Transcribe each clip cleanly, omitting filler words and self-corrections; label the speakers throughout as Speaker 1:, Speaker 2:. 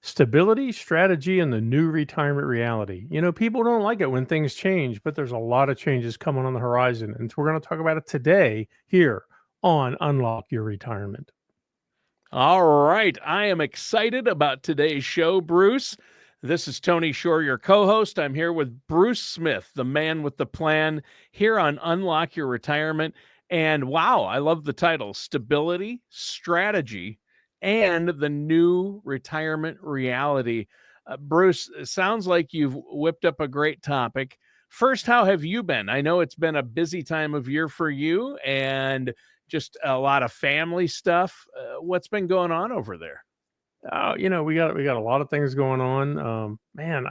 Speaker 1: Stability, strategy, and the new retirement reality. People don't like it when things change, but there's a lot of changes coming on the horizon. And we're going to talk about it today here on Unlock Your Retirement.
Speaker 2: All right. I am excited about today's show, Bruce. This is Tony Shore, your co host. I'm here with Bruce Smith, the man with the plan, here on Unlock Your Retirement. And wow, I love the title Stability, Strategy, and the New Retirement Reality. Bruce, it sounds like you've whipped up a great topic. First, how have you been? I know it's been a busy time of year for you, and just a lot of family stuff. What's been going on over there?
Speaker 1: We got a lot of things going on. Man,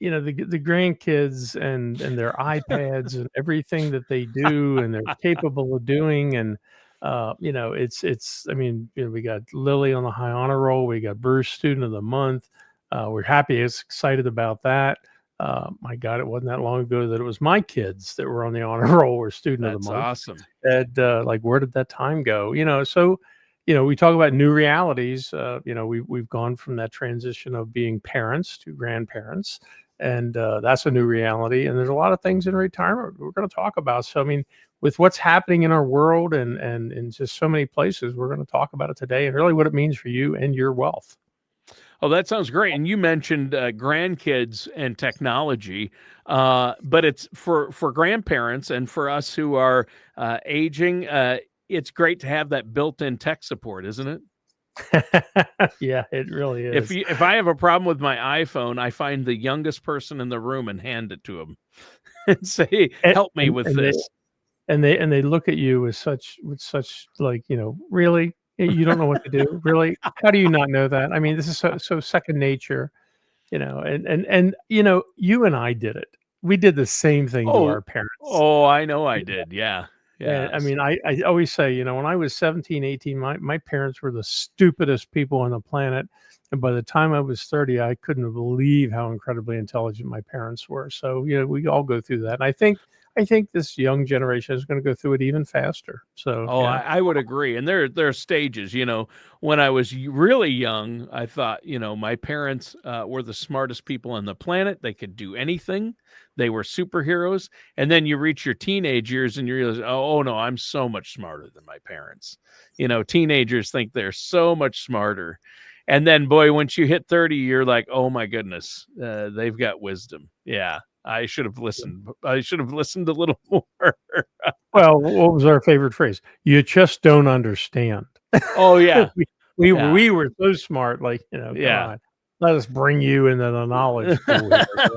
Speaker 1: the grandkids and their iPads and everything that they do and they're capable of doing, and it's. I mean, we got Lily on the high honor roll. We got Bruce Student of the Month. We're happy, excited about that. My God, it wasn't that long ago that it was my kids that were on the honor roll or Student of the
Speaker 2: That's
Speaker 1: Month.
Speaker 2: awesome.
Speaker 1: And like, where did that time go? So we talk about new realities. We've gone from that transition of being parents to grandparents, and that's a new reality. And there's a lot of things in retirement we're going to talk about. So I mean, with what's happening in our world and in just so many places, we're going to talk about it today, and really what it means for you and your wealth.
Speaker 2: Oh, that sounds great. And you mentioned grandkids and technology, but it's for grandparents and for us who are aging. It's great to have that built-in tech support, isn't it?
Speaker 1: Yeah, it really
Speaker 2: If
Speaker 1: is.
Speaker 2: if I have a problem with my iPhone, I find the youngest person in the room and hand it to them and say,
Speaker 1: And,
Speaker 2: "Help me
Speaker 1: and,
Speaker 2: with
Speaker 1: and they
Speaker 2: this."
Speaker 1: and they look at you with such like, really? You don't know what to do? Really? How do you not know that? I mean, this is so second nature, and you and I did it. We did the same thing to
Speaker 2: Oh,
Speaker 1: our parents.
Speaker 2: oh, I know I did. Yeah,
Speaker 1: And I
Speaker 2: yes.
Speaker 1: mean, I always say, when I was 17, 18, my parents were the stupidest people on the planet. And by the time I was 30, I couldn't believe how incredibly intelligent my parents were. So, we all go through that. And I think this young generation is going to go through it even faster. So,
Speaker 2: Oh,
Speaker 1: yeah.
Speaker 2: I would agree. And there are stages. When I was really young, I thought, my parents were the smartest people on the planet. They could do anything. They were superheroes. And then you reach your teenage years and you realize, oh no, I'm so much smarter than my parents. Teenagers think they're so much smarter. And then, boy, once you hit 30, you're like, oh my goodness, they've got wisdom. Yeah, I should have listened. I should have listened a little more.
Speaker 1: Well, what was our favorite phrase? You just don't understand.
Speaker 2: Oh yeah,
Speaker 1: we, we were
Speaker 2: yeah.
Speaker 1: we were so smart, like, come
Speaker 2: Yeah.
Speaker 1: on, let us bring you into the knowledge pool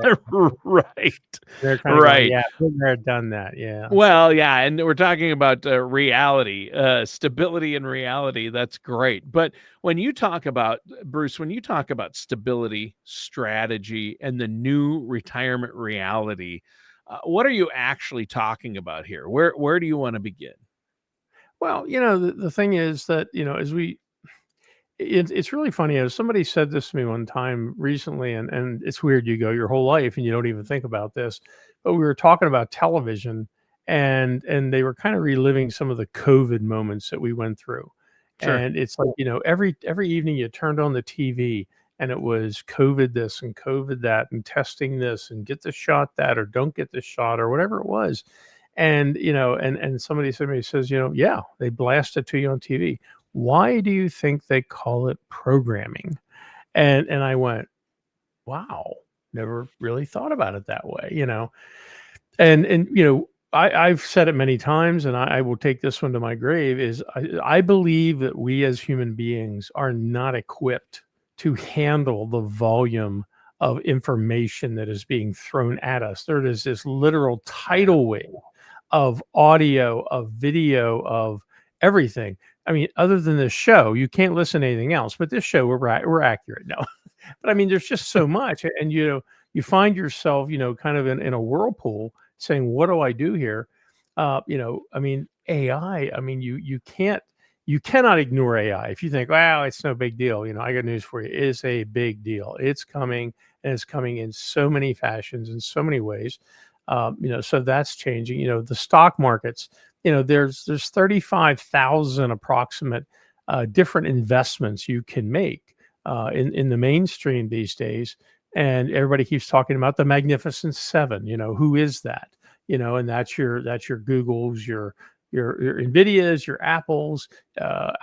Speaker 1: here.
Speaker 2: Right.
Speaker 1: They're kind of going,
Speaker 2: Right.
Speaker 1: yeah, been there, done that. Yeah. So,
Speaker 2: Well, yeah, and we're talking about reality, stability and reality. That's great. But when you talk about Bruce, when you talk about stability, strategy, and the new retirement reality, what are you actually talking about here? Where do you want to begin?
Speaker 1: well, the thing is that, as it's really funny. As somebody said this to me one time recently, and it's weird. You go your whole life and you don't even think about this, but we were talking about television, and they were kind of reliving some of the COVID moments that we went through,
Speaker 2: Sure.
Speaker 1: and it's like, every evening you turned on the TV and it was COVID this and COVID that and testing this and get the shot that or don't get the shot or whatever it was, and somebody said to me, says, yeah, they blast it to you on TV. Why do you think they call it programming? And I went, wow, never really thought about it that way. And I've said it many times, and I will take this one to my grave. Is I believe that we as human beings are not equipped to handle the volume of information that is being thrown at us. There is this literal
Speaker 2: Yeah.
Speaker 1: tidal wave of audio, of video, of everything. I mean, other than this show, you can't listen to anything else. But this show, we're accurate. No, but I mean, there's just so much, and you find yourself, kind of in a whirlpool, saying, "What do I do here?" I mean, AI. I mean, you cannot ignore AI. If you think, "Wow, it's no big deal," I got news for you. It is a big deal. It's coming, and it's coming in so many fashions, in so many ways. So that's changing. The stock markets. There's 35,000 approximate different investments you can make. in the mainstream these days, and everybody keeps talking about the Magnificent Seven. Who is that? And that's your Googles, your Nvidias, your Apples,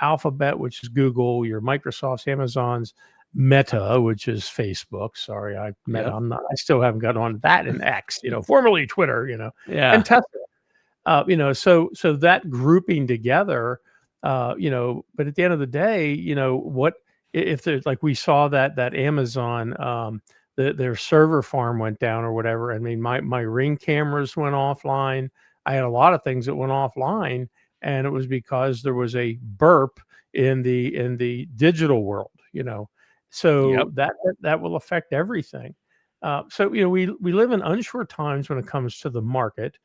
Speaker 1: Alphabet, which is Google, your Microsofts, Amazons, Meta, which is Facebook. Sorry, Meta.
Speaker 2: Yep.
Speaker 1: I still haven't got on that in X. Formerly Twitter. And
Speaker 2: Yeah.
Speaker 1: Tesla. So that grouping together, but at the end of the day, what if there's like we saw that Amazon, their server farm went down or whatever. I mean, my Ring cameras went offline. I had a lot of things that went offline, and it was because there was a burp in the digital world.
Speaker 2: Yep.
Speaker 1: So that will affect everything. So we live in unsure times when it comes to the market.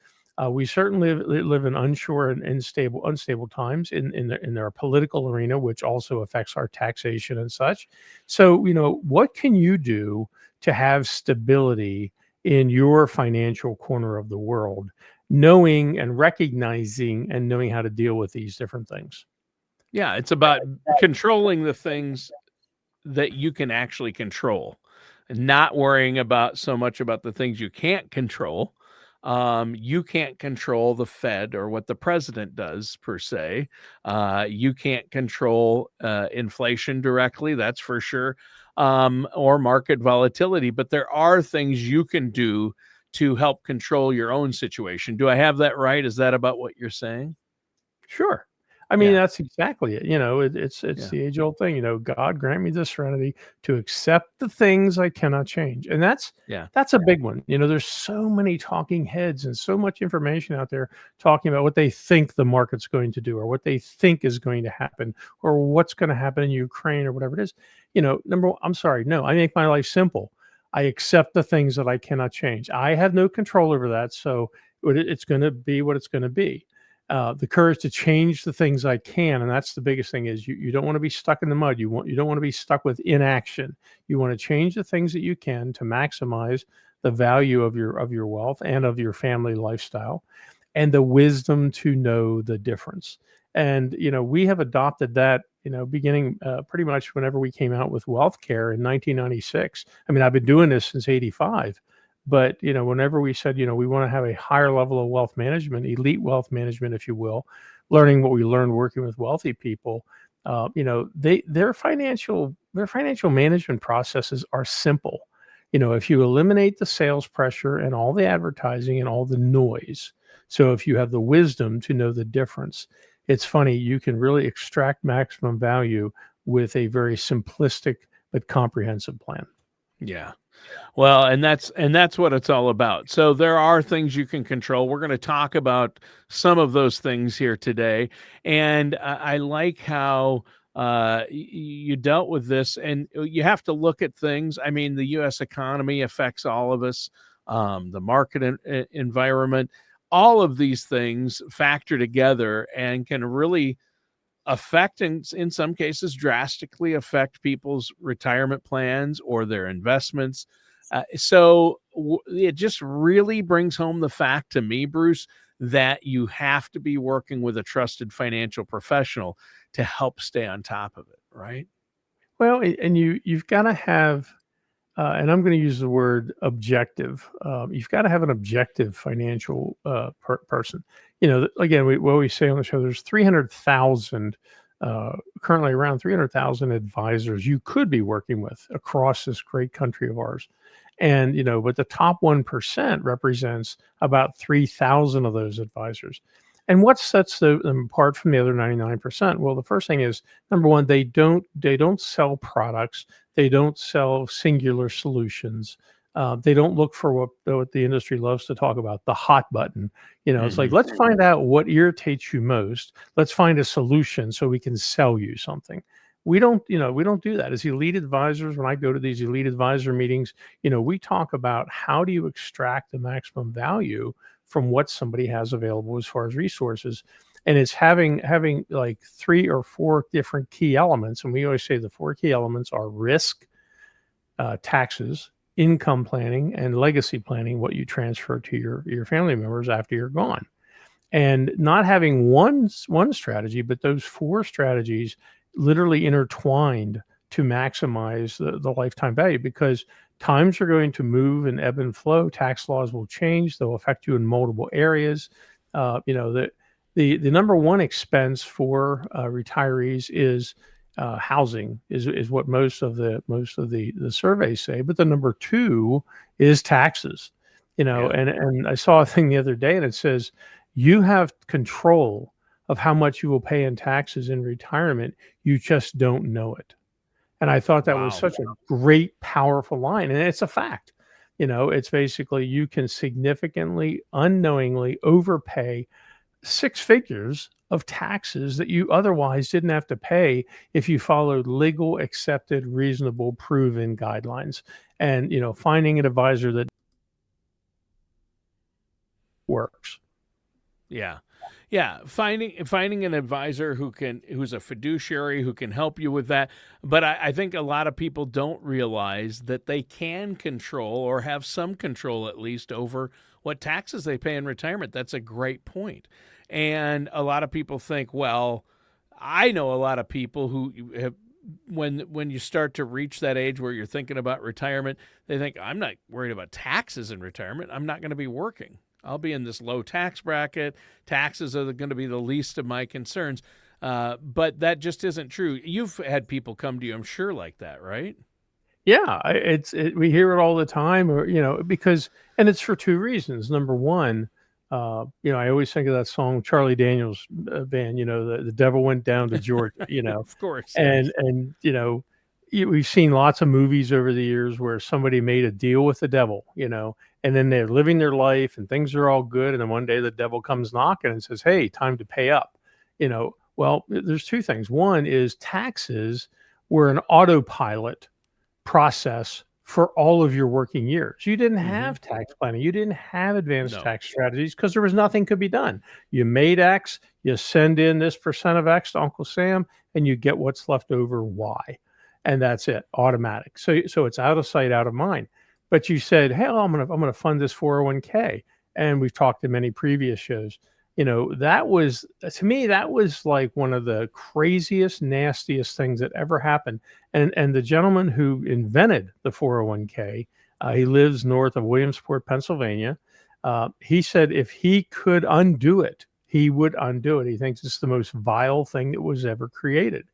Speaker 1: We certainly live in unsure and unstable times in our political arena, which also affects our taxation and such. So, what can you do to have stability in your financial corner of the world, knowing and recognizing and knowing how to deal with these different things?
Speaker 2: Yeah. It's about controlling the things that you can actually control, and not worrying about so much about the things you can't control. You can't control the Fed or what the president does per se. You can't control inflation directly, that's for sure, or market volatility. But there are things you can do to help control your own situation. Do I have that right? Is that about what you're saying?
Speaker 1: Sure. I mean,
Speaker 2: Yeah.
Speaker 1: that's exactly it. It's
Speaker 2: Yeah.
Speaker 1: the age old thing. God grant me the serenity to accept the things I cannot change, and
Speaker 2: Yeah.
Speaker 1: that's a big one. There's so many talking heads and so much information out there talking about what they think the market's going to do, or what they think is going to happen, or what's going to happen in Ukraine, or whatever it is. Number one, I'm sorry, no, I make my life simple. I accept the things that I cannot change. I have no control over that, so it's going to be what it's going to be. The courage to change the things I can, and that's the biggest thing. Is you don't want to be stuck in the mud. You don't want to be stuck with inaction. You want to change the things that you can to maximize the value of your wealth and of your family lifestyle, and the wisdom to know the difference. And we have adopted that. Beginning pretty much whenever we came out with wealth care in 1996. I mean, I've been doing this since '85. But, whenever we said, we want to have a higher level of wealth management, elite wealth management, if you will, learning what we learned working with wealthy people, their financial management processes are simple. If you eliminate the sales pressure and all the advertising and all the noise, so if you have the wisdom to know the difference, it's funny, you can really extract maximum value with a very simplistic but comprehensive plan.
Speaker 2: Yeah. Well, and that's what it's all about. So there are things you can control. We're going to talk about some of those things here today, and I like how you dealt with this. And you have to look at things. I mean, the U.S. economy affects all of us. The market environment, all of these things factor together and can really affect, in some cases drastically affect people's retirement plans or their investments. It just really brings home the fact to me, Bruce, that you have to be working with a trusted financial professional to help stay on top of it, right?
Speaker 1: Well, and you've got to have, and I'm going to use the word objective. You've got to have an objective financial person. Again, what we say on the show, there's 300,000, currently around 300,000 advisors you could be working with across this great country of ours. And, but the top 1% represents about 3,000 of those advisors. And what sets them apart from the other 99%? Well, the first thing is, number one, they don't sell products. They don't sell singular solutions. They don't look for what the industry loves to talk about, the hot button. It's like,
Speaker 2: Hmm.
Speaker 1: let's find out what irritates you most. Let's find a solution so we can sell you something. We don't do that. As elite advisors, when I go to these elite advisor meetings, we talk about how do you extract the maximum value from what somebody has available as far as resources. And it's having like three or four different key elements. And we always say the four key elements are risk, taxes, income planning, and legacy planning, what you transfer to your family members after you're gone. And not having one strategy, but those four strategies literally intertwined to maximize the lifetime value, because times are going to move and ebb and flow. Tax laws will change. They'll affect you in multiple areas. The number one expense for retirees is housing, is what most of the surveys say. But the number two is taxes.
Speaker 2: Yeah.
Speaker 1: And I saw a thing the other day, and it says you have control of how much you will pay in taxes in retirement. You just don't know it. And I thought that was
Speaker 2: Wow.
Speaker 1: such a great, powerful line. And it's a fact. It's basically you can significantly, unknowingly overpay six figures of taxes that you otherwise didn't have to pay if you followed legal, accepted, reasonable, proven guidelines. And, finding an advisor that works.
Speaker 2: Yeah. Yeah, finding an advisor who's a fiduciary who can help you with that. But I think a lot of people don't realize that they can control, or have some control at least, over what taxes they pay in retirement. That's a great point. And a lot of people think, well, I know a lot of people who have, when you start to reach that age where you're thinking about retirement, they think, I'm not worried about taxes in retirement. I'm not going to be working. I'll be in this low tax bracket. Taxes are going to be the least of my concerns. But that just isn't true. You've had people come to you, I'm sure, like that, right?
Speaker 1: Yeah, we hear it all the time, or because, and it's for two reasons. Number one, I always think of that song Charlie Daniels band. The devil went down to Georgia.
Speaker 2: Of course, yes.
Speaker 1: And we've seen lots of movies over the years where somebody made a deal with the devil. And then they're living their life and things are all good, and then one day the devil comes knocking and says, "Hey, time to pay up." Well, there's two things. One is taxes were an autopilot process for all of your working years. You didn't have tax planning. You didn't have advanced
Speaker 2: No.
Speaker 1: tax strategies because there was nothing could be done. You made X, you send in this percent of X to Uncle Sam, and you get what's left over Y. And that's it, automatic. So it's out of sight, out of mind. But you said, "Hey, I'm gonna fund this 401k." And we've talked in many previous shows. That was, to me, that was like one of the craziest, nastiest things that ever happened. And the gentleman who invented the 401k, he lives north of Williamsport, Pennsylvania. He said if he could undo it, he would undo it. He thinks it's the most vile thing that was ever created.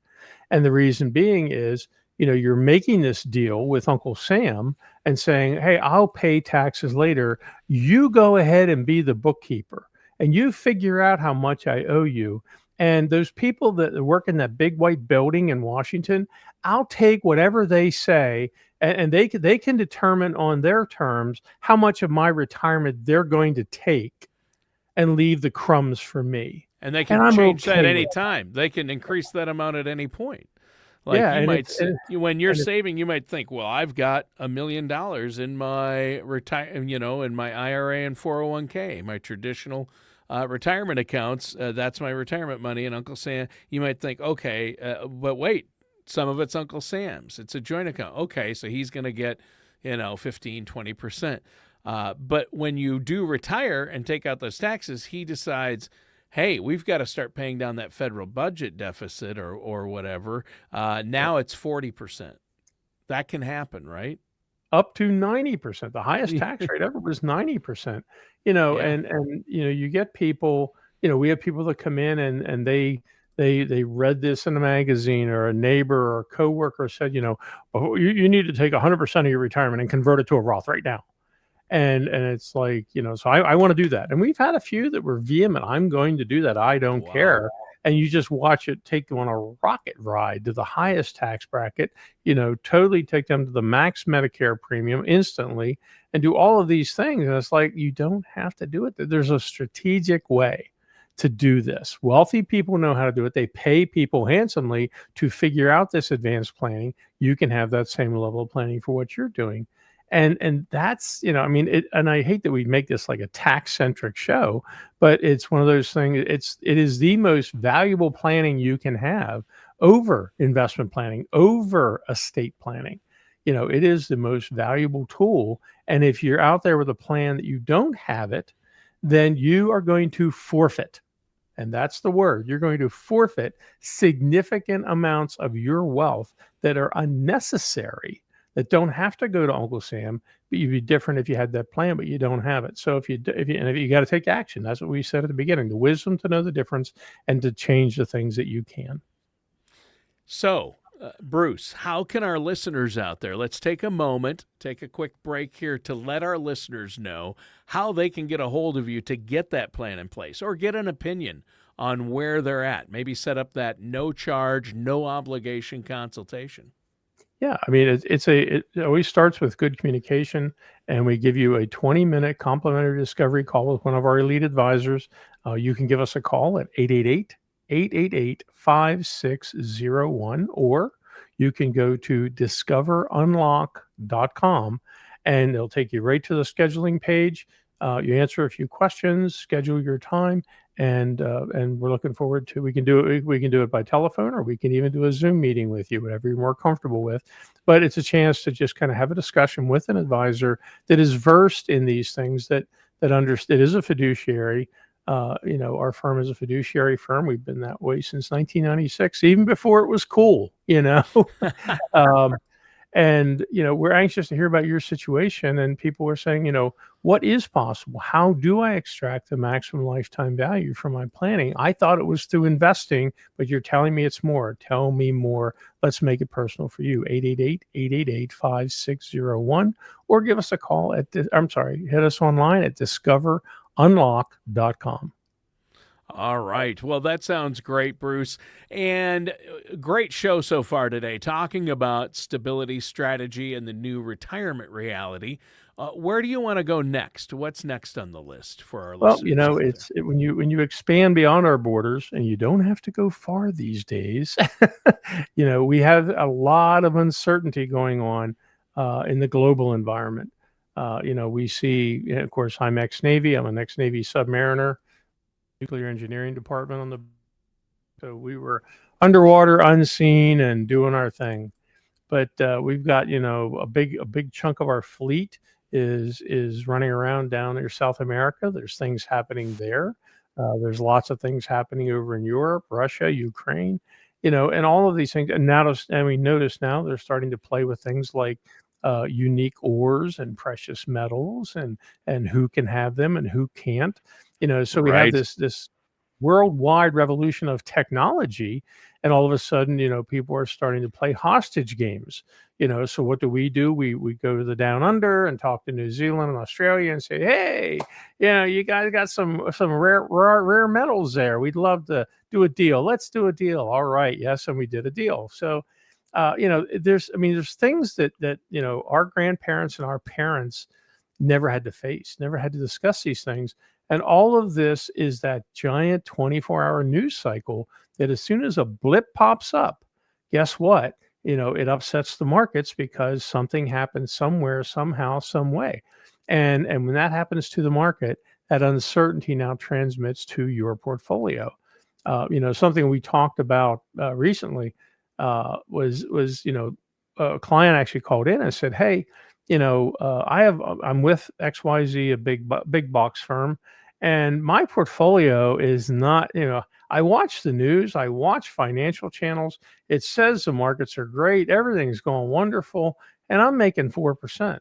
Speaker 1: And the reason being is, you're making this deal with Uncle Sam and saying, "Hey, I'll pay taxes later. You go ahead and be the bookkeeper, and you figure out how much I owe you. And those people that work in that big white building in Washington, I'll take whatever they say, and they can determine on their terms how much of my retirement they're going to take and leave the crumbs for me."
Speaker 2: And they
Speaker 1: And
Speaker 2: can
Speaker 1: I'm
Speaker 2: change that
Speaker 1: okay
Speaker 2: any
Speaker 1: with
Speaker 2: time. They can increase that amount at any point.
Speaker 1: that.
Speaker 2: Like
Speaker 1: Yeah,
Speaker 2: you
Speaker 1: and
Speaker 2: might,
Speaker 1: it's and,
Speaker 2: when you're
Speaker 1: and it's
Speaker 2: saving, you might think, well, I've got $1 million in my in my IRA and 401k, my traditional retirement accounts. That's my retirement money. And Uncle Sam, you might think, okay, but wait, some of it's Uncle Sam's. It's a joint account. Okay, so he's going to get, 15, 20%. But when you do retire and take out those taxes, he decides, hey, we've got to start paying down that federal budget deficit or whatever. Now it's 40%. That can happen, right?
Speaker 1: up to 90%. The highest tax rate ever was 90%.
Speaker 2: Yeah.
Speaker 1: You get people, we have people that come in and they read this in a magazine, or a neighbor or a coworker said, "Oh, you need to take 100% of your retirement and convert it to a Roth right now." And it's like, so I want to do that. And we've had a few that were vehement. "I'm going to do that. I don't
Speaker 2: Wow.
Speaker 1: care." And you just watch it take them on a rocket ride to the highest tax bracket, totally take them to the max Medicare premium instantly, and do all of these things. And it's like, you don't have to do it. There's a strategic way to do this. Wealthy people know how to do it. They pay people handsomely to figure out this advanced planning. You can have that same level of planning for what you're doing. And that's, and I hate that we make this like a tax centric show, but it's one of those things. It is the most valuable planning you can have over investment planning, over estate planning. It is the most valuable tool. And if you're out there with a plan that you don't have it, then you are going to forfeit. and that's the word, you're going to forfeit significant amounts of your wealth that are unnecessary, that don't have to go to Uncle Sam, but you'd be different if you had that plan, but you don't have it. So if you got to take action, that's what we said at the beginning, the wisdom to know the difference and to change the things that you can.
Speaker 2: So, Bruce, how can our listeners out there, let's take a moment, take a quick break here to let our listeners know how they can get a hold of you to get that plan in place or get an opinion on where they're at. Maybe set up that no charge, no obligation consultation.
Speaker 1: Yeah, I mean, it always starts with good communication, and we give you a 20-minute complimentary discovery call with one of our elite advisors. You can give us a call at 888-888-5601, or you can go to discoverunlock.com, and it'll take you right to the scheduling page. You answer a few questions, schedule your time, and we're looking forward to. We can do it by telephone, or we can even do a Zoom meeting with you, whatever you're more comfortable with. But it's a chance to just kind of have a discussion with an advisor that is versed in these things, that is a fiduciary. Our firm is a fiduciary firm. We've been that way since 1996, even before it was cool. um, and we're anxious to hear about your situation, and people are saying, what is possible? How do I extract the maximum lifetime value from my planning? I thought it was through investing, but you're telling me it's more. Tell me more. Let's make it personal for you. 888-888-5601, or give us a call hit us online at discoverunlock.com.
Speaker 2: All right. Well, that sounds great, Bruce. And great show so far today, talking about stability strategy and the new retirement reality. Where do you want to go next? What's next on the list for our
Speaker 1: Well,
Speaker 2: listeners out there?
Speaker 1: when you expand beyond our borders, and you don't have to go far these days. We have a lot of uncertainty going on in the global environment. We see, of course, I'm ex-Navy. I'm an ex-Navy submariner, nuclear engineering department so we were underwater, unseen, and doing our thing. But we've got, a big chunk of our fleet is running around down near South America. There's things happening there. There's lots of things happening over in Europe, Russia, Ukraine, and all of these things. And we notice now they're starting to play with things like unique ores and precious metals, and who can have them and who can't. So we have
Speaker 2: Right.
Speaker 1: this worldwide revolution of technology, and all of a sudden, people are starting to play hostage games. So what do? We go to the down under and talk to New Zealand and Australia and say, hey, you guys got some rare metals there. We'd love to do a deal. Let's do a deal. All right, yes, and we did a deal. So there's things that our grandparents and our parents never had to face, never had to discuss these things. And all of this is that giant 24-hour news cycle that as soon as a blip pops up, guess what? It upsets the markets because something happens somewhere, somehow, some way. And when that happens to the market, that uncertainty now transmits to your portfolio. Something we talked about recently was a client actually called in and said, hey, I'm with XYZ, a big box firm, and my portfolio is not, I watch the news, I watch financial channels. It says the markets are great, everything's going wonderful, and I'm making 4%.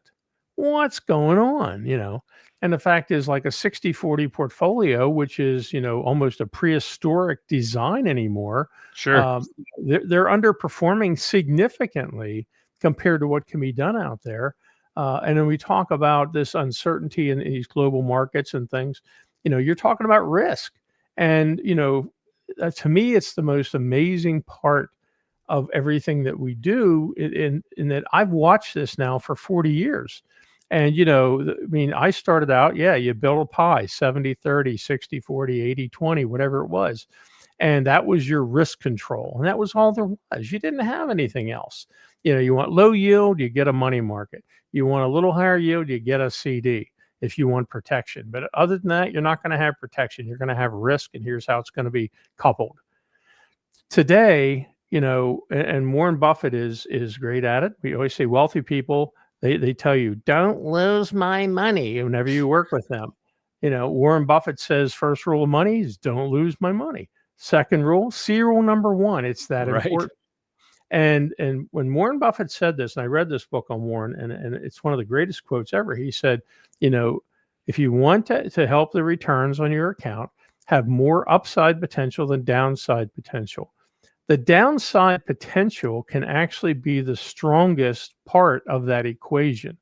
Speaker 1: What's going on? And the fact is, like a 60/40 portfolio, which is, almost a prehistoric design anymore,
Speaker 2: Sure.
Speaker 1: um, they're underperforming significantly compared to what can be done out there. And then we talk about this uncertainty in these global markets and things. You're talking about risk, and to me, it's the most amazing part of everything that we do. In that I've watched this now for 40 years. And, I started out, yeah, you build a pie, 70/30, 60/40, 80/20, whatever it was. And that was your risk control. And that was all there was. You didn't have anything else. You want low yield, you get a money market. You want a little higher yield, you get a CD if you want protection. But other than that, you're not going to have protection. You're going to have risk. And here's how it's going to be coupled. Today, and Warren Buffett is great at it. We always say wealthy people, they tell you, don't lose my money whenever you work with them. Warren Buffett says first rule of money is don't lose my money. Second rule, see rule number one. It's that
Speaker 2: Right.
Speaker 1: important. And when Warren Buffett said this, and I read this book on Warren, and it's one of the greatest quotes ever. He said, if you want to help the returns on your account, have more upside potential than downside potential. The downside potential can actually be the strongest part of that equation.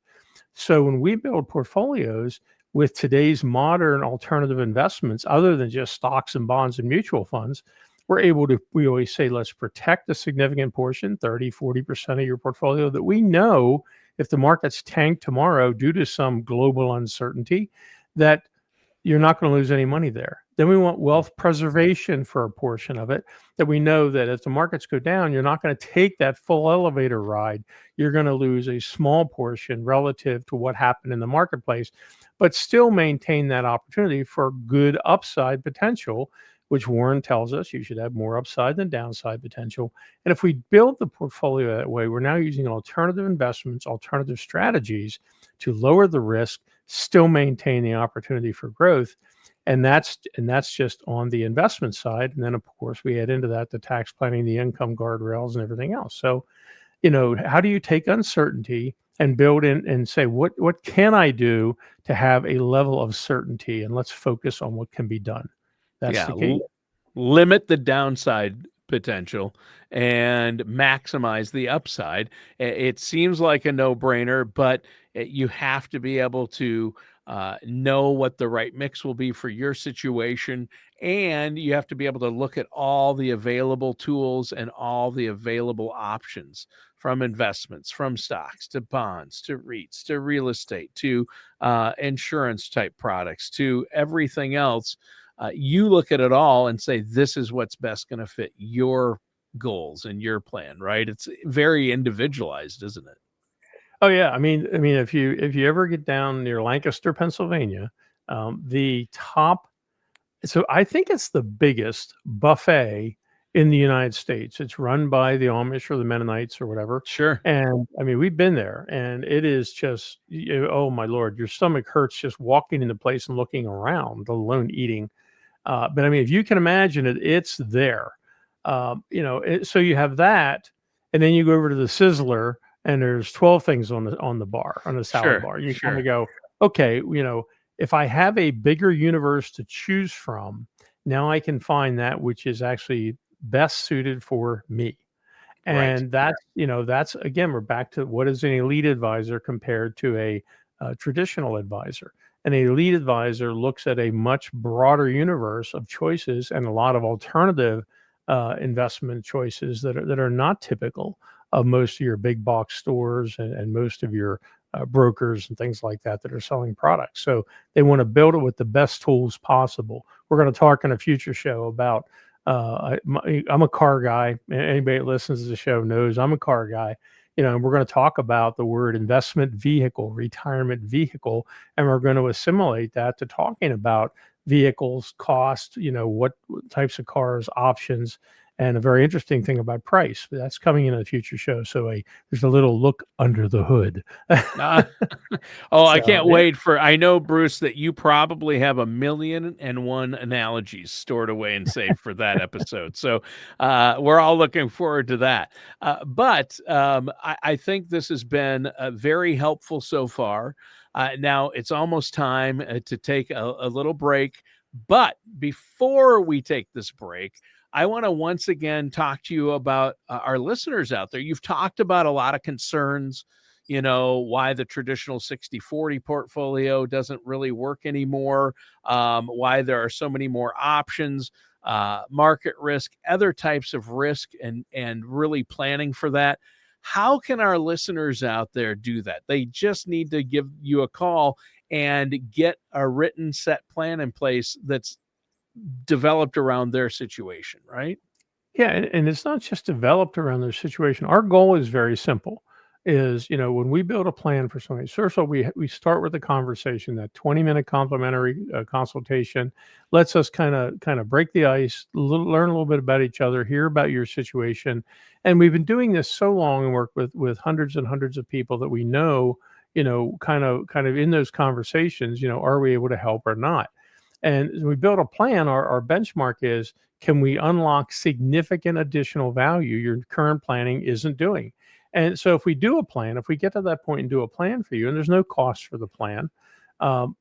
Speaker 1: So when we build portfolios with today's modern alternative investments, other than just stocks and bonds and mutual funds, we always say, let's protect a significant portion, 30, 40% of your portfolio that we know if the markets tank tomorrow due to some global uncertainty, that you're not going to lose any money there. Then we want wealth preservation for a portion of it, that we know that if the markets go down, you're not going to take that full elevator ride. You're going to lose a small portion relative to what happened in the marketplace, but still maintain that opportunity for good upside potential, which Warren tells us you should have more upside than downside potential. And if we build the portfolio that way, we're now using alternative investments, alternative strategies to lower the risk, still maintain the opportunity for growth. And that's just on the investment side. And then of course we add into that the tax planning, the income guardrails, and everything else. So, how do you take uncertainty and build in and say, what can I do to have a level of certainty? And let's focus on what can be done. That's
Speaker 2: Yeah.
Speaker 1: the key.
Speaker 2: Limit the downside potential and maximize the upside. It seems like a no-brainer, but you have to be able to know what the right mix will be for your situation, and you have to be able to look at all the available tools and all the available options, from investments, from stocks to bonds to REITs to real estate to insurance type products to everything else. You look at it all and say, this is what's best going to fit your goals and your plan, right? It's very individualized, isn't it?
Speaker 1: Oh yeah, if you ever get down near Lancaster, Pennsylvania, the top. So I think it's the biggest buffet in the United States. It's run by the Amish or the Mennonites or whatever.
Speaker 2: Sure.
Speaker 1: And we've been there, and it is just, oh my Lord, your stomach hurts just walking into place and looking around, let alone eating. But if you can imagine it, it's there. So you have that, and then you go over to the Sizzler, and there's 12 things on the bar, on the salad
Speaker 2: Sure.
Speaker 1: bar. You kind
Speaker 2: Sure.
Speaker 1: of go, okay, if I have a bigger universe to choose from, now I can find that which is actually best suited for me.
Speaker 2: Right.
Speaker 1: And that's again, we're back to what is an elite advisor compared to a traditional advisor. An elite advisor looks at a much broader universe of choices and a lot of alternative investment choices that are not typical of most of your big box stores and most of your brokers and things like that are selling products. So they want to build it with the best tools possible. We're going to talk in a future show about I'm a car guy. Anybody that listens to the show knows I'm a car guy. And we're going to talk about the word investment vehicle, retirement vehicle, and we're going to assimilate that to talking about vehicles, cost, what types of cars, options, and a very interesting thing about price. That's coming in a future show. So there's a little look under the hood.
Speaker 2: Uh, oh, I
Speaker 1: So
Speaker 2: can't wait I know, Bruce, that you probably have 1,000,001 analogies stored away and saved for that episode. So we're all looking forward to that. But I think this has been very helpful so far. Now it's almost time to take a little break. But before we take this break, I want to once again talk to you about our listeners out there. You've talked about a lot of concerns, why the traditional 60/40 portfolio doesn't really work anymore, why there are so many more options, market risk, other types of risk, and really planning for that. How can our listeners out there do that? They just need to give you a call and get a written set plan in place that's developed around their situation, right?
Speaker 1: yeah, and it's not just developed around their situation. Our goal is very simple. Is when we build a plan for somebody, first of all, we start with a conversation, that 20-minute complimentary consultation lets us kind of break the ice, learn a little bit about each other, hear about your situation, and we've been doing this so long and work with hundreds and hundreds of people that we know kind of in those conversations, are we able to help or not? And as we build a plan, our benchmark is, can we unlock significant additional value your current planning isn't doing? And so if we do a plan, if we get to that point and do a plan for you, and there's no cost for the plan,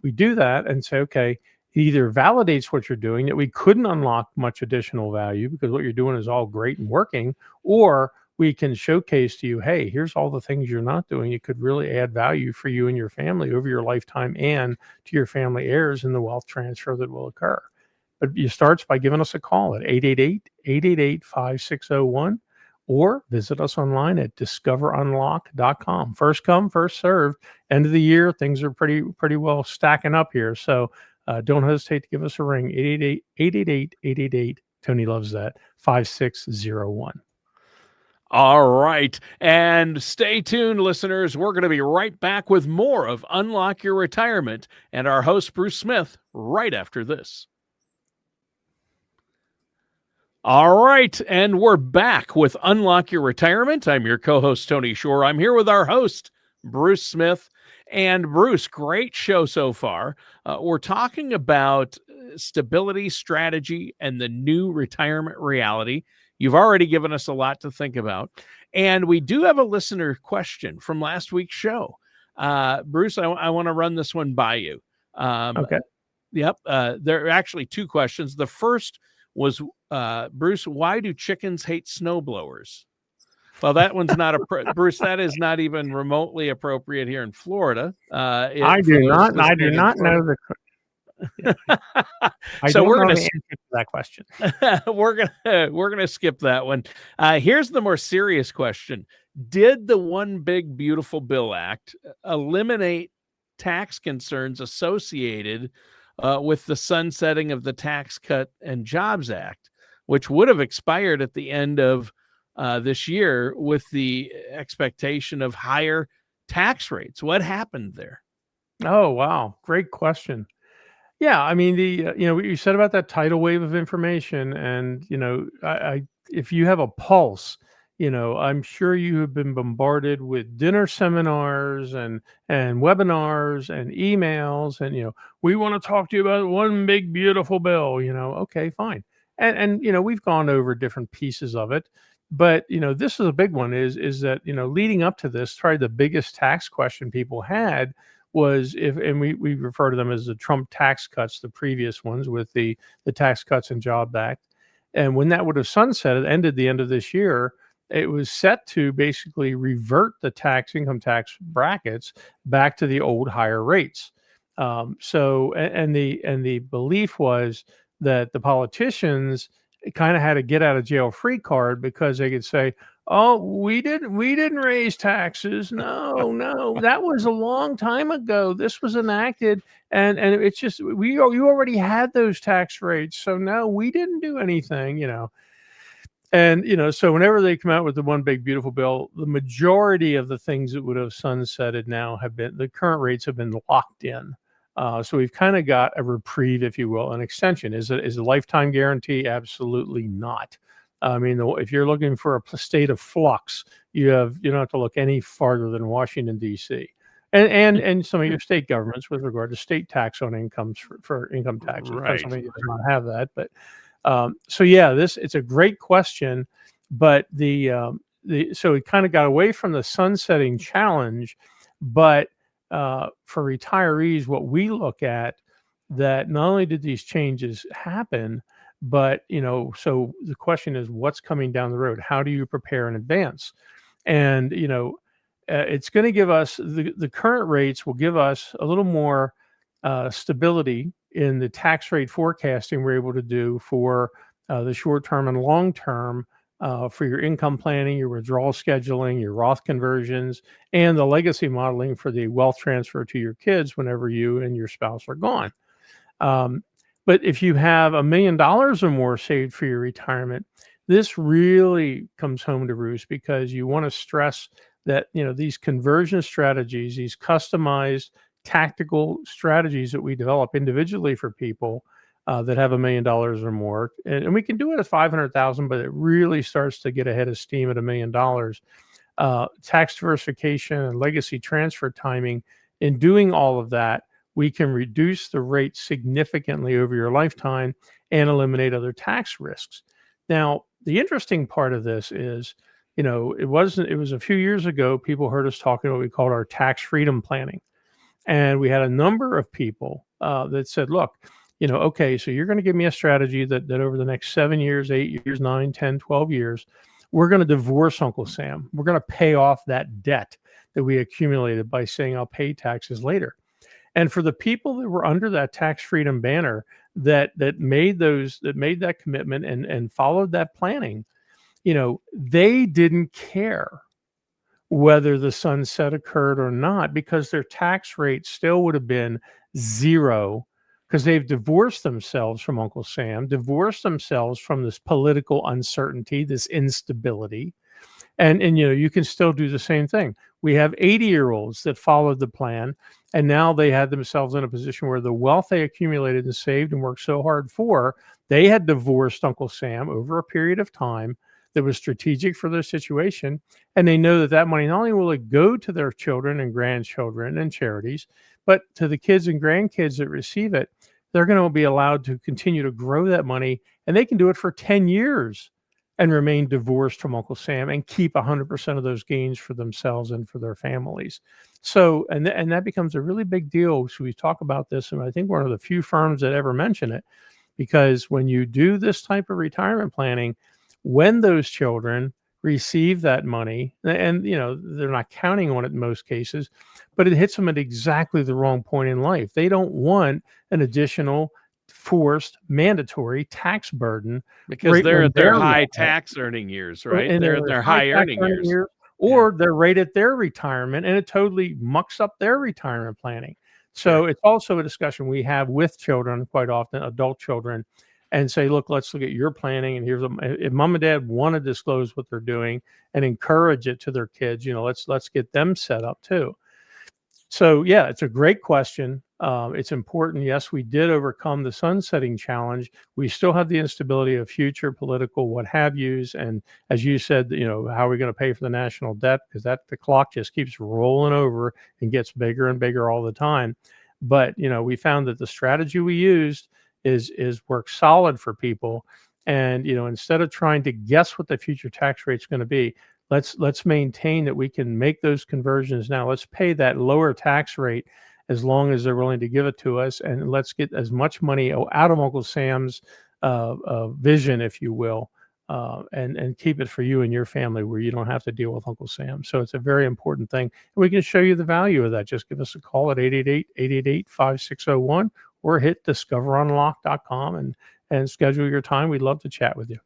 Speaker 1: we do that and say, okay, it either validates what you're doing, that we couldn't unlock much additional value because what you're doing is all great and working, or we can showcase to you, hey, here's all the things you're not doing. It could really add value for you and your family over your lifetime and to your family heirs in the wealth transfer that will occur. But it starts by giving us a call at 888-888-5601 or visit us online at discoverunlock.com. First come, first served. End of the year, things are pretty well stacking up here. So don't hesitate to give us a ring, 888-888-888. Tony loves that, 5601.
Speaker 2: All right. And stay tuned, listeners. We're going to be right back with more of Unlock Your Retirement and our host, Bruce Smith, right after this. All right. And we're back with Unlock Your Retirement. I'm your co-host, Tony Shore. I'm here with our host, Bruce Smith. And Bruce, great show so far. We're talking about stability, strategy, and the new retirement reality. You've already given us a lot to think about. And we do have a listener question from last week's show. Bruce, I want to run this one by you.
Speaker 1: Okay.
Speaker 2: Yep. There are actually two questions. The first was, Bruce, why do chickens hate snowblowers? Well, that one's not Bruce. That is not even remotely appropriate here in Florida.
Speaker 1: I do not know the. Yeah.
Speaker 2: So we're going to
Speaker 1: answer to that question.
Speaker 2: we're gonna skip that one. Here's the more serious question: did the One Big Beautiful Bill Act eliminate tax concerns associated with the sunsetting of the Tax Cut and Jobs Act, which would have expired at the end of this year with the expectation of higher tax rates? What happened there?
Speaker 1: Oh, wow. Great question. Yeah, I mean, what you said about that tidal wave of information, and I if you have a pulse, I'm sure you have been bombarded with dinner seminars and webinars and emails, and we want to talk to you about one big beautiful bill. Okay, fine, and we've gone over different pieces of it, but this is a big one. Is that leading up to this, probably the biggest tax question people had was and we refer to them as the Trump tax cuts, the previous ones with the Tax Cuts and Jobs Act. And when that would have sunsetted, ended the end of this year, it was set to basically revert the income tax brackets back to the old higher rates. The belief was that the politicians kind of had a get out of jail free card because they could say, "Oh, we didn't raise taxes. No, that was a long time ago. This was enacted, and it's just you already had those tax rates, so no, we didn't do anything." And so whenever they come out with the One Big Beautiful Bill, the majority of the things that would have sunsetted now the current rates have been locked in. So we've kind of got a reprieve, if you will, an extension. Is a lifetime guarantee? Absolutely not. I mean, if you're looking for a state of flux, you don't have to look any farther than Washington, D.C. and some of your state governments with regard to state tax on incomes for income taxes.
Speaker 2: Right.
Speaker 1: Pennsylvania does not have that, but so yeah, it's a great question, but so we kind of got away from the sunsetting challenge, but for retirees, what we look at, that not only did these changes happen, but so the question is, what's coming down the road? How do you prepare in advance? And it's going to give us the current rates will give us a little more stability in the tax rate forecasting we're able to do for the short term and long term, for your income planning, your withdrawal scheduling, your Roth conversions, and the legacy modeling for the wealth transfer to your kids whenever you and your spouse are gone. But if you have $1 million or more saved for your retirement, this really comes home to roost, because you want to stress that these conversion strategies, these customized tactical strategies that we develop individually for people that have $1 million or more, and we can do it at 500,000, but it really starts to get ahead of steam at $1 million. tax diversification and legacy transfer timing, in doing all of that, we can reduce the rate significantly over your lifetime and eliminate other tax risks. Now, the interesting part of this is, it was a few years ago, people heard us talking about what we called our tax freedom planning. And we had a number of people that said, look, okay, so you're going to give me a strategy that over the next 7 years, 8 years, 9, 10, 12 years, we're going to divorce Uncle Sam. We're going to pay off that debt that we accumulated by saying I'll pay taxes later. And for the people that were under that tax freedom banner that made that commitment and followed that planning, they didn't care whether the sunset occurred or not, because their tax rate still would have been zero, because they've divorced themselves from Uncle Sam, divorced themselves from this political uncertainty, this instability. And you can still do the same thing. We have 80-year-olds that followed the plan, and now they had themselves in a position where the wealth they accumulated and saved and worked so hard for, they had divorced Uncle Sam over a period of time that was strategic for their situation. And they know that that money, not only will it go to their children and grandchildren and charities, but to the kids and grandkids that receive it, they're going to be allowed to continue to grow that money, and they can do it for 10 years and remain divorced from Uncle Sam and keep 100% of those gains for themselves and for their families. So, and that becomes a really big deal. So we talk about this, and I think we're one of the few firms that ever mention it, because when you do this type of retirement planning, when those children receive that money, and they're not counting on it in most cases, but it hits them at exactly the wrong point in life. They don't want an additional forced mandatory tax burden
Speaker 2: because
Speaker 1: right
Speaker 2: they're
Speaker 1: when
Speaker 2: at their
Speaker 1: they're
Speaker 2: high tax earning years, right?
Speaker 1: and
Speaker 2: They're
Speaker 1: they're
Speaker 2: at their
Speaker 1: high
Speaker 2: high
Speaker 1: tax
Speaker 2: earning
Speaker 1: earning
Speaker 2: years.
Speaker 1: years,
Speaker 2: Yeah,
Speaker 1: or they're right at their retirement, and it totally mucks up their retirement planning.
Speaker 2: sure.
Speaker 1: So it's also a discussion we have with children, quite often adult children, and say, look, let's look at your planning, and here's if mom and dad want to disclose what they're doing and encourage it to their kids, let's get them set up too. So yeah, it's a great question. It's important. Yes, we did overcome the sunsetting challenge. We still have the instability of future political what have yous, and as you said, how are we going to pay for the national debt? Because the clock just keeps rolling over and gets bigger and bigger all the time. But we found that the strategy we used is works solid for people. And instead of trying to guess what the future tax rate's going to be, let's maintain that we can make those conversions now. Let's pay that lower tax rate as long as they're willing to give it to us, and let's get as much money out of Uncle Sam's vision, if you will, and keep it for you and your family, where you don't have to deal with Uncle Sam. So it's a very important thing. And we can show you the value of that. Just give us a call at 888-888-5601, or hit discoveronlock.com and schedule your time. We'd love to chat with you.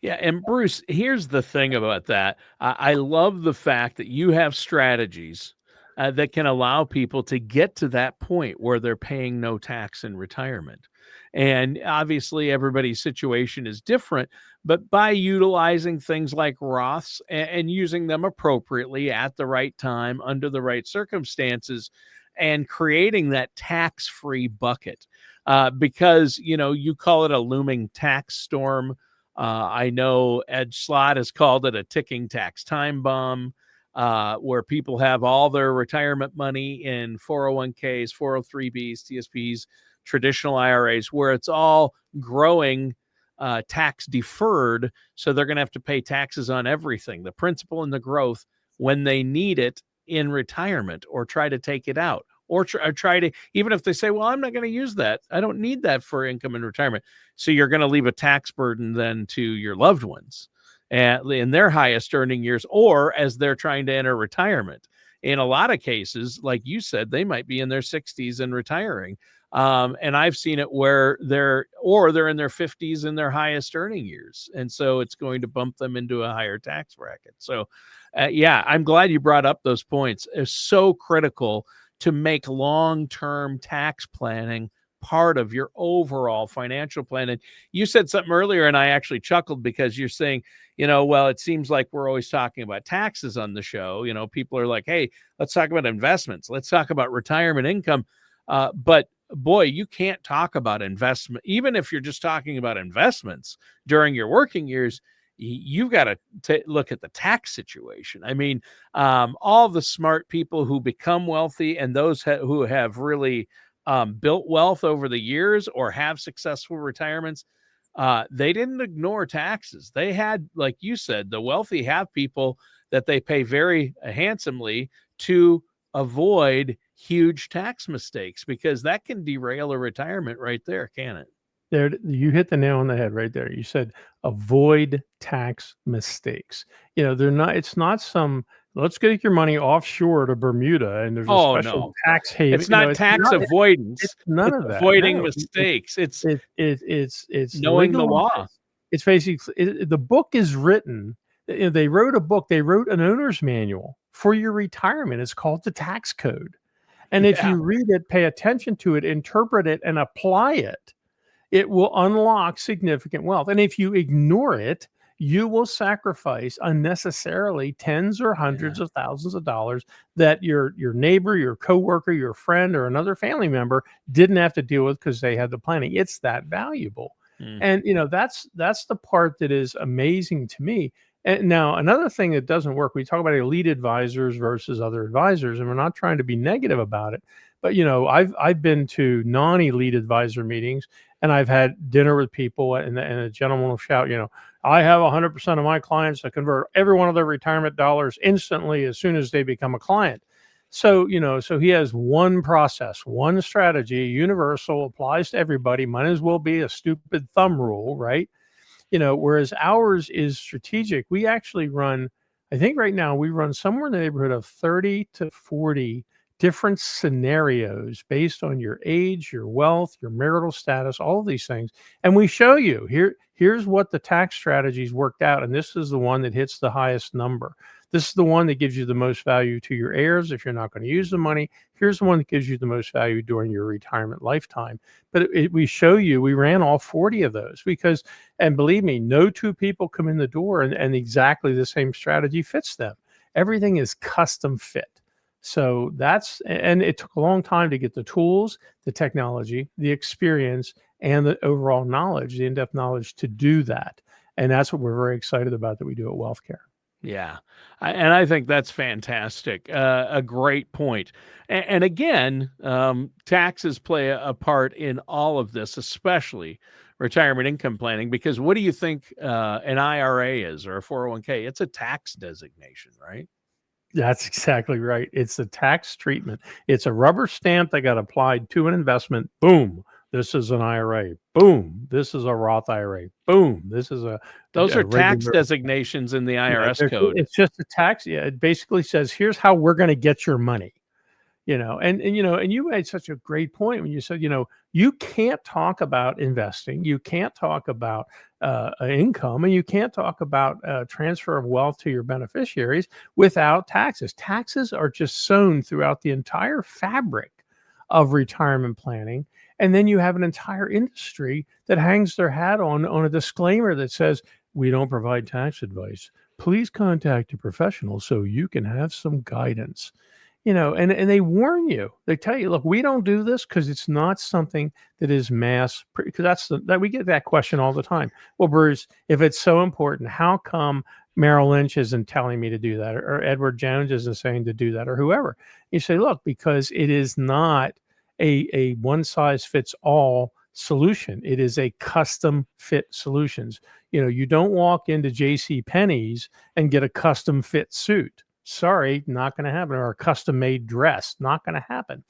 Speaker 2: Yeah, and Bruce, here's the thing about that. I love the fact that you have strategies that can allow people to get to that point where they're paying no tax in retirement. And obviously, everybody's situation is different, but by utilizing things like Roths and using them appropriately at the right time, under the right circumstances, and creating that tax-free bucket, because you call it a looming tax storm. I know Ed Slott has called it a ticking tax time bomb, where people have all their retirement money in 401ks, 403bs, TSPs, traditional IRAs, where it's all growing tax deferred. So they're going to have to pay taxes on everything, the principal and the growth, when they need it in retirement, or try to take it out. Or try to, even if they say, well, I'm not going to use that, I don't need that for income in retirement. So you're going to leave a tax burden then to your loved ones in their highest earning years, or as they're trying to enter retirement. In a lot of cases, like you said, they might be in their 60s and retiring. And I've seen it where they're in their 50s in their highest earning years. And so it's going to bump them into a higher tax bracket. So yeah, I'm glad you brought up those points. It's so critical to make long-term tax planning part of your overall financial plan. And you said something earlier, and I actually chuckled, because you're saying, well, it seems like we're always talking about taxes on the show. People are like, hey, let's talk about investments. Let's talk about retirement income. But boy, you can't talk about investment, even if you're just talking about investments during your working years, you've got to look at the tax situation. I mean, all the smart people who become wealthy and those who have really built wealth over the years or have successful retirements, they didn't ignore taxes. They had, like you said, the wealthy have people that they pay very handsomely to avoid huge tax mistakes, because that can derail a retirement right there, can it?
Speaker 1: There, you hit the nail on the head right there. You said avoid tax mistakes. They're not, it's not some, let's get your money offshore to Bermuda and there's a
Speaker 2: Oh,
Speaker 1: special
Speaker 2: no.
Speaker 1: tax haven.
Speaker 2: It's not tax
Speaker 1: It's
Speaker 2: avoidance.
Speaker 1: none
Speaker 2: It's
Speaker 1: of that.
Speaker 2: avoiding
Speaker 1: No,
Speaker 2: mistakes. It's
Speaker 1: it's
Speaker 2: knowing the law.
Speaker 1: legalized. It's basically the book is written. They wrote a book. They wrote an owner's manual for your retirement. It's called the tax code. And if
Speaker 2: Yeah.
Speaker 1: you read it, pay attention to it, interpret it, and apply it, it will unlock significant wealth. And if you ignore it, you will sacrifice unnecessarily tens or hundreds
Speaker 2: Yeah.
Speaker 1: of thousands of dollars that your neighbor, your coworker, your friend, or another family member didn't have to deal with because they had the planning. It's that valuable.
Speaker 2: Mm.
Speaker 1: And that's the part that is amazing to me. And now another thing that doesn't work, we talk about elite advisors versus other advisors, and we're not trying to be negative about it. But I've been to non-elite advisor meetings, and I've had dinner with people, and a gentleman will shout, I have 100% of my clients that convert every one of their retirement dollars instantly as soon as they become a client. So, so he has one process, one strategy, universal, applies to everybody, might as well be a stupid thumb rule, right? Whereas ours is strategic. We actually run, I think right now we run somewhere in the neighborhood of 30 to 40 different scenarios based on your age, your wealth, your marital status, all of these things. And we show you here's what the tax strategies worked out. And this is the one that hits the highest number. This is the one that gives you the most value to your heirs if you're not going to use the money. Here's the one that gives you the most value during your retirement lifetime. But we show you, we ran all 40 of those because, and believe me, no two people come in the door and exactly the same strategy fits them. Everything is custom fit. So and it took a long time to get the tools, the technology, the experience, and the overall knowledge, the in-depth knowledge to do that. And that's what we're very excited about that we do at WealthCare.
Speaker 2: Yeah. And I think that's fantastic. A great point. And again, taxes play a part in all of this, especially retirement income planning, because what do you think an IRA is, or a 401k? It's a tax designation, right?
Speaker 1: That's exactly right. It's a tax treatment. It's a rubber stamp that got applied to an investment. Boom. This is an IRA. Boom. This is a Roth IRA. Boom. This is
Speaker 2: Those
Speaker 1: a
Speaker 2: are tax
Speaker 1: regular.
Speaker 2: designations in the
Speaker 1: Yeah,
Speaker 2: IRS code.
Speaker 1: it's just a tax. Yeah, it basically says, here's how we're going to get your money. And you made such a great point when you said, you can't talk about investing, you can't talk about income, and you can't talk about transfer of wealth to your beneficiaries without taxes. Taxes are just sewn throughout the entire fabric of retirement planning. And then you have an entire industry that hangs their hat on a disclaimer that says, we don't provide tax advice. Please contact a professional so you can have some guidance. And they warn you. They tell you, look, we don't do this because it's not something that is mass. Because that we get that question all the time. Well, Bruce, if it's so important, how come Merrill Lynch isn't telling me to do that, or Edward Jones isn't saying to do that, or whoever? You say, look, because it is not a one size fits all solution. It is a custom fit solutions. You don't walk into J.C. Penney's and get a custom fit suit. Sorry, not going to happen. Or a custom made dress, not going to happen.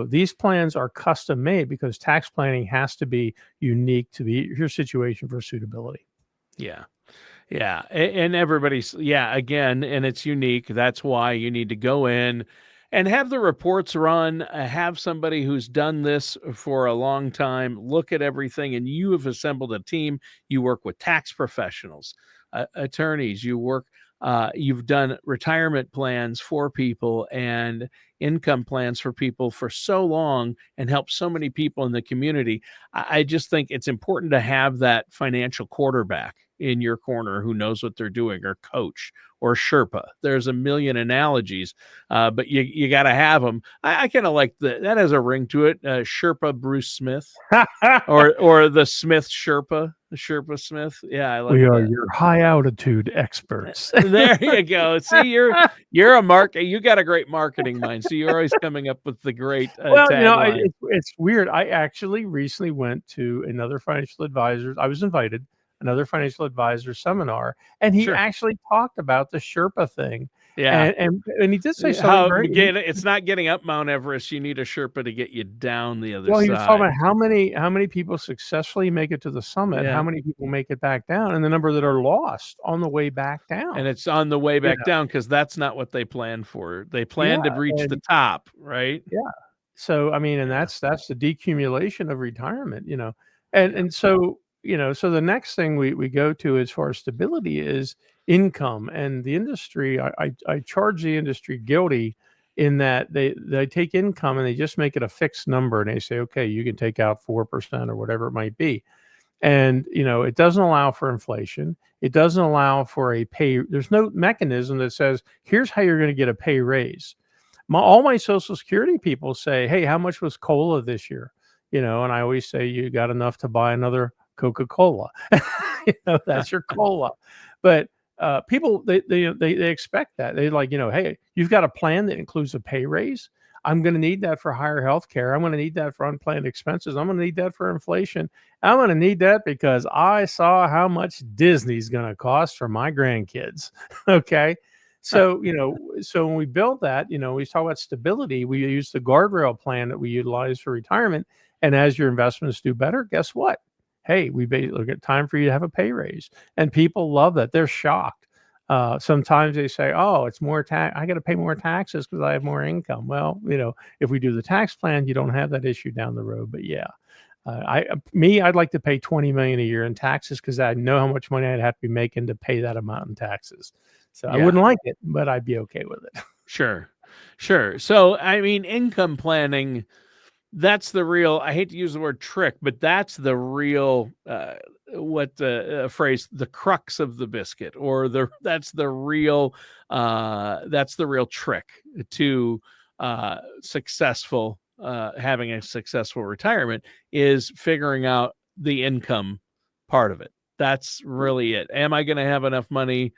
Speaker 1: These plans are custom made because tax planning has to be unique to your situation for suitability.
Speaker 2: Yeah. Yeah. And everybody's, yeah, again, and it's unique. That's why you need to go in and have the reports run, have somebody who's done this for a long time, look at everything, and you have assembled a team. You work with tax professionals, attorneys, you've done retirement plans for people and income plans for people for so long and helped so many people in the community. I just think it's important to have that financial quarterback in your corner who knows what they're doing, or coach, or Sherpa. There's a million analogies, but you got to have them. I kind of like that has a ring to it. Sherpa Bruce Smith, or the Smith Sherpa, the Sherpa Smith. Yeah, I like
Speaker 1: We are
Speaker 2: that.
Speaker 1: your high altitude experts.
Speaker 2: There you go. See, you're a you got a great marketing mind. So you're always coming up with the great
Speaker 1: Well,
Speaker 2: tagline.
Speaker 1: it's weird. I actually recently went to another financial advisor. I was invited another financial advisor seminar, and he
Speaker 2: Sure.
Speaker 1: actually talked about the Sherpa thing,
Speaker 2: Yeah.
Speaker 1: and he did say something
Speaker 2: How
Speaker 1: very.
Speaker 2: it's not getting up Mount Everest. You need a Sherpa to get you down the other
Speaker 1: Well, he was talking
Speaker 2: side.
Speaker 1: about how many people successfully make it to the summit, how
Speaker 2: Yeah.
Speaker 1: many people make it back down, and the number that are lost on the way back
Speaker 2: And
Speaker 1: down.
Speaker 2: it's on the way
Speaker 1: You
Speaker 2: back down because that's not what they planned for. They
Speaker 1: Yeah,
Speaker 2: planned to reach the
Speaker 1: and
Speaker 2: top, right?
Speaker 1: yeah. So, I mean, and
Speaker 2: Yeah.
Speaker 1: that's the decumulation of retirement,
Speaker 2: Yeah.
Speaker 1: and so, so the next thing we go to as far as stability is income, and the industry, I charge the industry guilty in that they take income and they just make it a fixed number, and they say, okay, you can take out 4% or whatever it might be, and it doesn't allow for inflation. It doesn't allow for a pay. There's no mechanism that says here's how you're going to get a pay raise. All my Social Security people say, "Hey, how much was cola this year?" And I always say, "You got enough to buy another Coca-Cola." That's your cola. But people they expect that. They like, "Hey, you've got a plan that includes a pay raise. I'm going to need that for higher health care. I'm going to need that for unplanned expenses. I'm going to need that for inflation. I'm going to need that because I saw how much Disney's going to cost for my grandkids." Okay. So, so when we build that, we talk about stability, we use the guardrail plan that we utilize for retirement. And as your investments do better, guess what? Hey, look at time for you to have a pay raise. And people love that. They're shocked. Sometimes they say, oh, it's more tax. I got to pay more taxes because I have more income. Well, if we do the tax plan, you don't have that issue down the road. But yeah, I'd like to pay 20 million a year in taxes because I know how much money I'd have to be making to pay that amount in taxes. So I
Speaker 2: Yeah.
Speaker 1: wouldn't like it, but I'd be okay with it.
Speaker 2: Sure. Sure. So, I mean, income planning, that's the real, I hate to use the word trick, but that's the real, what the phrase, the crux of the biscuit, or that's the real trick to having a successful retirement, is figuring out the income part of it. That's really it. Am I going to have enough money?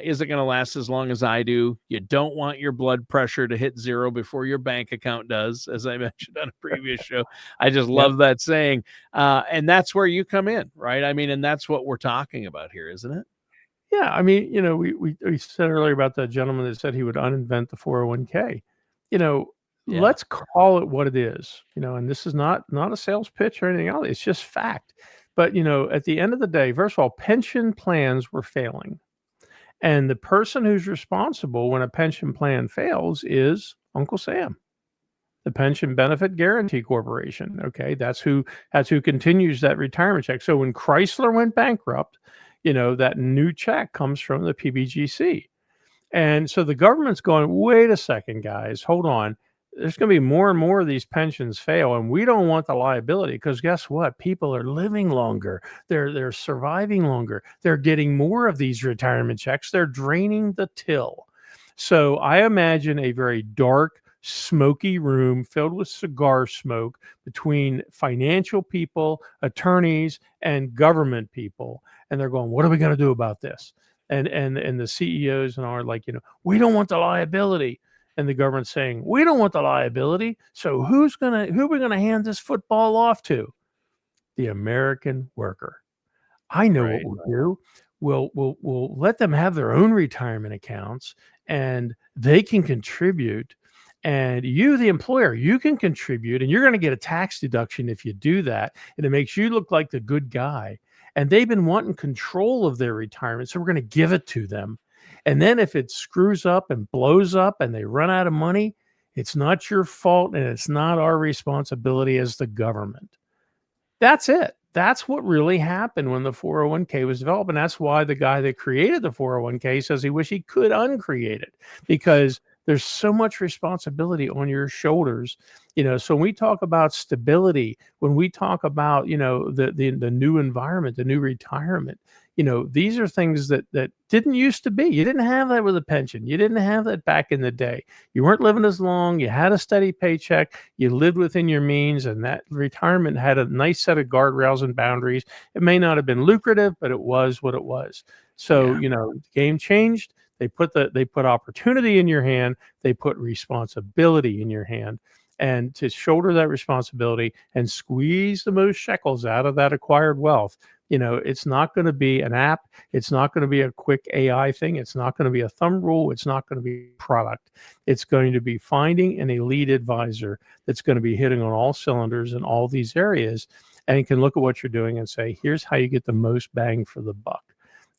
Speaker 2: Is it going to last as long as I do? You don't want your blood pressure to hit zero before your bank account does, as I mentioned on a previous show. I just
Speaker 1: Yep.
Speaker 2: love that saying. And that's where you come in, right? I mean, and that's what we're talking about here, isn't it?
Speaker 1: Yeah, I mean, we said earlier about the gentleman that said he would uninvent the 401k. You know,
Speaker 2: Yeah.
Speaker 1: let's call it what it is. And this is not a sales pitch or anything else. It's just fact. But at the end of the day, first of all, pension plans were failing. And the person who's responsible when a pension plan fails is Uncle Sam, the Pension Benefit Guaranty Corporation. Okay, that's who continues that retirement check. So when Chrysler went bankrupt, that new check comes from the PBGC. And so the government's going, wait a second, guys, hold on. There's going to be more and more of these pensions fail, and we don't want the liability because guess what? People are living longer. They're surviving longer. They're getting more of these retirement checks. They're draining the till. So I imagine a very dark, smoky room filled with cigar smoke between financial people, attorneys, and government people, and they're going, "What are we going to do about this?" And the CEOs and are like, we don't want the liability. And the government's saying, we don't want the liability. So who are we gonna hand this football off to? The American worker. I know what
Speaker 2: Right.
Speaker 1: we'll do. We'll let them have their own retirement accounts and they can contribute. And you, the employer, you can contribute and you're going to get a tax deduction if you do that. And it makes you look like the good guy. And they've been wanting control of their retirement. So we're going to give it to them. And then if it screws up and blows up and they run out of money, it's not your fault and it's not our responsibility as the government. That's it. That's what really happened when the 401k was developed. And that's why the guy that created the 401k says he wish he could uncreate it because there's so much responsibility on your shoulders. So when we talk about stability, when we talk about, the new environment, the new retirement, These are things that didn't used to be. You didn't have that with a pension. You didn't have that back in the day. You weren't living as long. You had a steady paycheck. You lived within your means, and that retirement had a nice set of guardrails and boundaries. It may not have been lucrative, but it was what it was. So,
Speaker 2: Yeah.
Speaker 1: the game changed. They put opportunity in your hand. They put responsibility in your hand. And to shoulder that responsibility and squeeze the most shekels out of that acquired wealth, it's not going to be an app. It's not going to be a quick AI thing. It's not going to be a thumb rule. It's not going to be a product. It's going to be finding an elite advisor that's going to be hitting on all cylinders in all these areas and can look at what you're doing and say, here's how you get the most bang for the buck.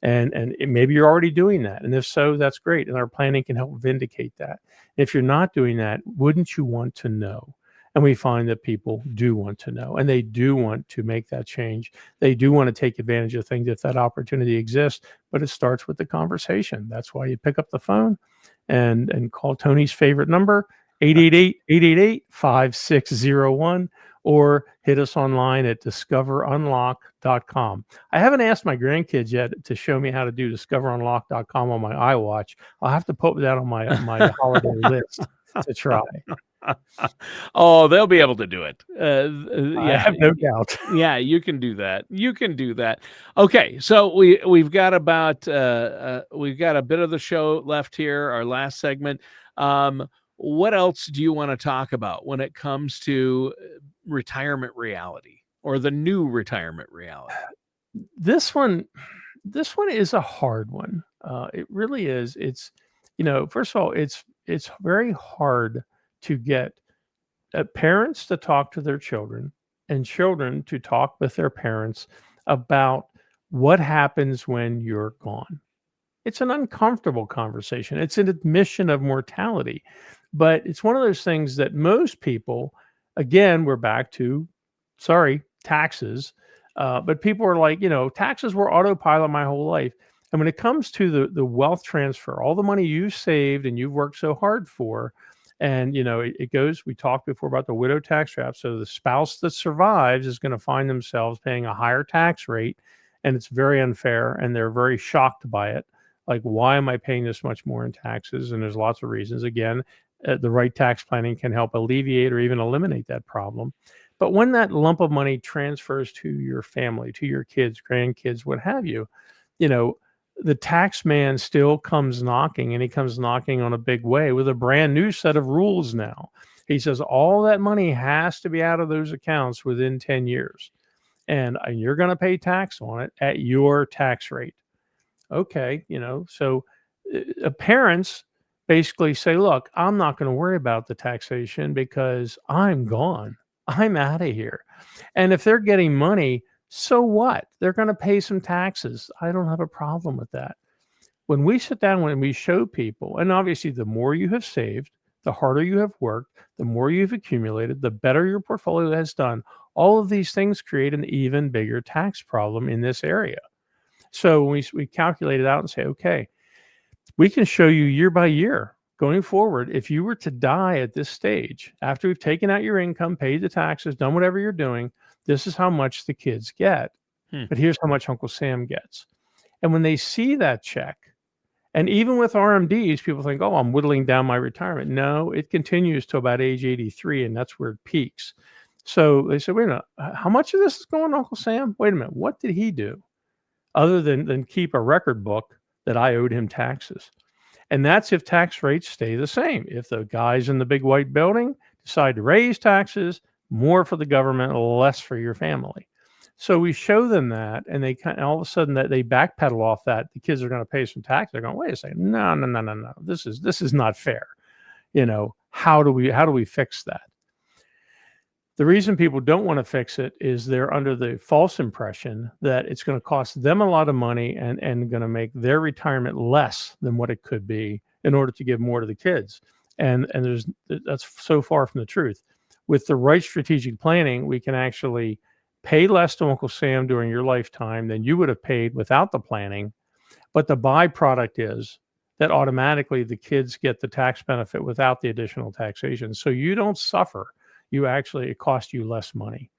Speaker 1: And maybe you're already doing that. And if so, that's great. And our planning can help vindicate that. If you're not doing that, wouldn't you want to know? And we find that people do want to know, and they do want to make that change. They do want to take advantage of things if that opportunity exists, but it starts with the conversation. That's why you pick up the phone and call Tony's favorite number, 888-888-5601, or hit us online at discoverunlock.com. I haven't asked my grandkids yet to show me how to do discoverunlock.com on my iWatch. I'll have to put that on my holiday list to try.
Speaker 2: Oh, they'll be able to do it.
Speaker 1: I have no doubt.
Speaker 2: Yeah, you can do that. You can do that. Okay, so we've got about we've got a bit of the show left here, our last segment. What else do you want to talk about when it comes to retirement reality or the new retirement reality?
Speaker 1: This one is a hard one. It really is. It's first of all, it's very hard to get parents to talk to their children and children to talk with their parents about what happens when you're gone. It's an uncomfortable conversation. It's an admission of mortality, but it's one of those things that most people, again, we're back to, sorry, taxes. But people are like, taxes were autopilot my whole life. And when it comes to the wealth transfer, all the money you've saved and you've worked so hard for, and it goes. We talked before about the widow tax trap. So the spouse that survives is going to find themselves paying a higher tax rate, and it's very unfair, and they're very shocked by it. Like, why am I paying this much more in taxes? And there's lots of reasons. Again, the right tax planning can help alleviate or even eliminate that problem. But when that lump of money transfers to your family, to your kids, grandkids, what have you, the tax man still comes knocking, and he comes knocking on a big way with a brand new set of rules now. He says all that money has to be out of those accounts within 10 years. And you're going to pay tax on it at your tax rate. Okay, so parents basically say, look, I'm not going to worry about the taxation because I'm gone. I'm out of here. And if they're getting money, so what? They're going to pay some taxes. I don't have a problem with that. When we sit down and we show people, and obviously the more you have saved, the harder you have worked, the more you've accumulated, the better your portfolio has done. All of these things create an even bigger tax problem in this area. So when we calculate it out and say, okay, we can show you year by year going forward. If you were to die at this stage, after we've taken out your income, paid the taxes, done whatever you're doing, this is how much the kids get. But here's how much Uncle Sam gets. And when they see that check, and even with RMDs, people think, oh, I'm whittling down my retirement. No, it continues to about age 83, and that's where it peaks. So they said, wait a minute, how much of this is going to Uncle Sam? Wait a minute, what did he do other than keep a record book that I owed him taxes? And that's if tax rates stay the same. If the guys in the big white building decide to raise taxes, more for the government, less for your family. So we show them that, and they kind of, all of a sudden that they backpedal off that. The kids are going to pay some tax. They're going, wait a second, no. This is not fair. How do we fix that? The reason people don't want to fix it is they're under the false impression that it's going to cost them a lot of money and going to make their retirement less than what it could be in order to give more to the kids. And that's so far from the truth. With the right strategic planning, we can actually pay less to Uncle Sam during your lifetime than you would have paid without the planning. But the byproduct is that automatically the kids get the tax benefit without the additional taxation. So you don't suffer. It costs you less money.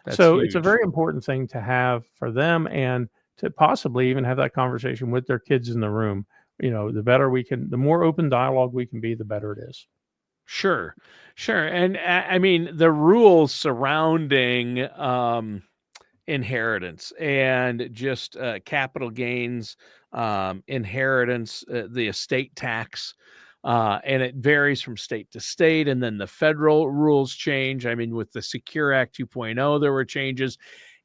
Speaker 2: That's
Speaker 1: So
Speaker 2: huge.
Speaker 1: it's a very important thing to have for them and to possibly even have that conversation with their kids in the room. The more open dialogue we can be, the better it is.
Speaker 2: Sure, sure. And I mean, the rules surrounding inheritance and just capital gains, inheritance, the estate tax. And it varies from state to state. And then the federal rules change. I mean, with the Secure Act 2.0, there were changes.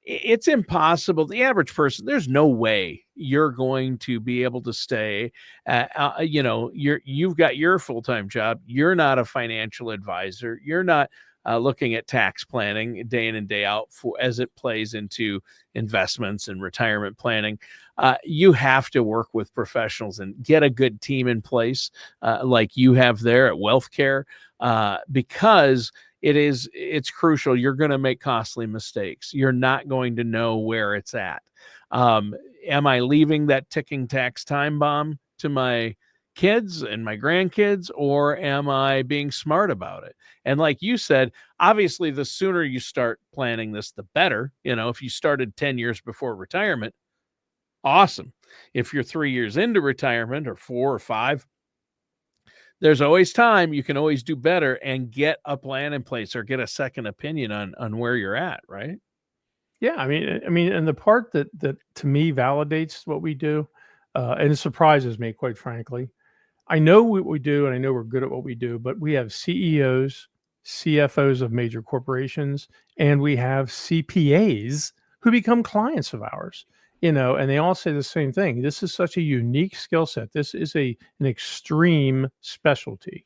Speaker 2: It's impossible. The average person, there's no way you're going to be able to stay. You've got your full time job. You're not a financial advisor. You're not looking at tax planning day in and day out for as it plays into investments and retirement planning. You have to work with professionals and get a good team in place, like you have there at WealthCare, because it's crucial. You're going to make costly mistakes. You're not going to know where it's at. Am I leaving that ticking tax time bomb to my kids and my grandkids, or am I being smart about it? And like you said, obviously, the sooner you start planning this, the better. If you started 10 years before retirement, awesome. If you're 3 years into retirement or 4 or 5, there's always time. You can always do better and get a plan in place or get a second opinion on where you're at, right?
Speaker 1: Yeah, I mean, and the part that to me validates what we do, and it surprises me, quite frankly. I know what we do, and I know we're good at what we do, but we have CEOs, CFOs of major corporations, and we have CPAs who become clients of ours. And they all say the same thing. This is such a unique skill set. This is an extreme specialty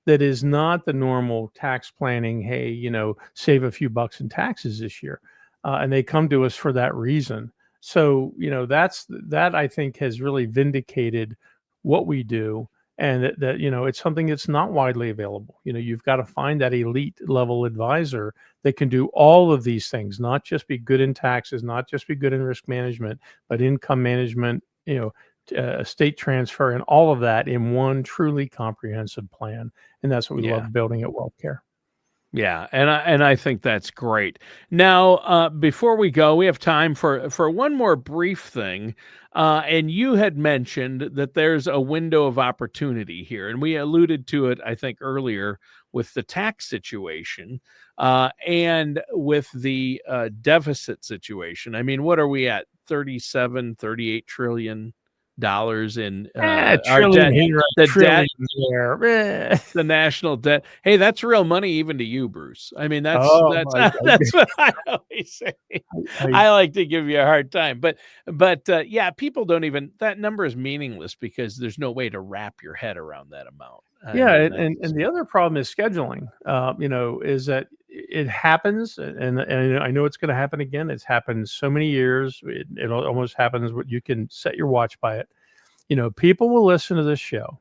Speaker 1: that is not the normal tax planning. Hey, save a few bucks in taxes this year, and they come to us for that reason. So that I think has really vindicated what we do, and that it's something that's not widely available. You've got to find that elite level advisor that can do all of these things, not just be good in taxes, not just be good in risk management, but income management, estate transfer, and all of that in one truly comprehensive plan. And that's what we
Speaker 2: Yeah.
Speaker 1: love building at WealthCare.
Speaker 2: Yeah, and I think that's great. Now, before we go, we have time for one more brief thing. And you had mentioned that there's a window of opportunity here, and we alluded to it, I think, earlier with the tax situation, and with the deficit situation. I mean, what are we at? 38 trillion dollars in
Speaker 1: A
Speaker 2: our
Speaker 1: trillion
Speaker 2: debt.
Speaker 1: here, a
Speaker 2: The
Speaker 1: trillion
Speaker 2: debt
Speaker 1: there.
Speaker 2: the national debt. Hey, that's real money even to you, Bruce. I mean, that's
Speaker 1: Oh,
Speaker 2: that's that's what I always say.
Speaker 1: I
Speaker 2: I like to give you a hard time, but yeah, people don't even that number is meaningless because there's no way to wrap your head around that amount. I
Speaker 1: Yeah,
Speaker 2: mean,
Speaker 1: and the other problem is scheduling. Is that it happens, and I know it's going to happen again. It's happened so many years. It almost happens. What you can set your watch by it. People will listen to this show,